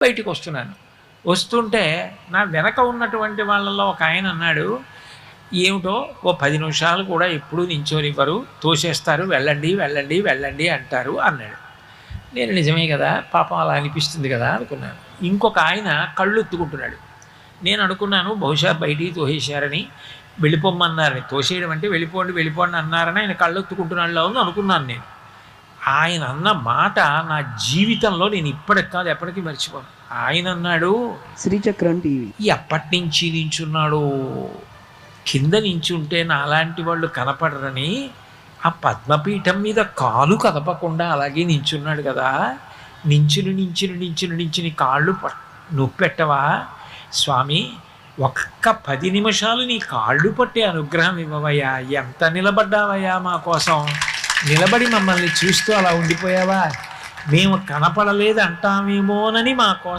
బయటికి వస్తున్నాను. వస్తుంటే నా వెనక ఉన్నటువంటి వాళ్ళలో ఒక ఆయన అన్నాడు, "ఏమిటో ఓ 10 నిమిషాలు కూడా ఎప్పుడూ నించోనివ్వరు, తోసేస్తారు, వెళ్ళండి వెళ్ళండి వెళ్ళండి అంటారు" అన్నాడు. నేను నిజమే కదా, పాపం అలా అనిపిస్తుంది కదా అనుకున్నాను. ఇంకొక ఆయన కళ్ళు ఎత్తుకుంటున్నాడు. నేను అనుకున్నాను బహుశా బయటికి తోసేశారని, వెళ్ళిపోమ్మన్నారని. తోసేయడం అంటే వెళ్ళిపోండి వెళ్ళిపోండి అన్నారని ఆయన కళ్ళు ఎత్తుకుంటున్నాడులో ఉంది అనుకున్నాను నేను. ఆయన అన్న మాట నా జీవితంలో నేను ఇప్పటికి కాదు ఎప్పటికీ మర్చిపోను. ఆయన అన్నాడు, శ్రీచక్రం టీవీ ఎప్పటి నుంచి నించున్నాడు, కింద నించుంటే నాలాంటి వాళ్ళు కనపడరని ఆ పద్మపీఠం మీద కాలు కదపకుండా అలాగే నించున్నాడు కదా, నించుని కాళ్ళు నొప్పెట్టవా స్వామి, ఒక్క 10 నిమిషాలు నీ కాళ్ళు పట్టే అనుగ్రహం ఇవ్వవయ్యా, ఎంత నిలబడ్డావయ్యా మా కోసం, నిలబడి మమ్మల్ని చూస్తూ అలా ఉండిపోయావా, మేము కనపడలేదు అంటామేమోనని మా కోసం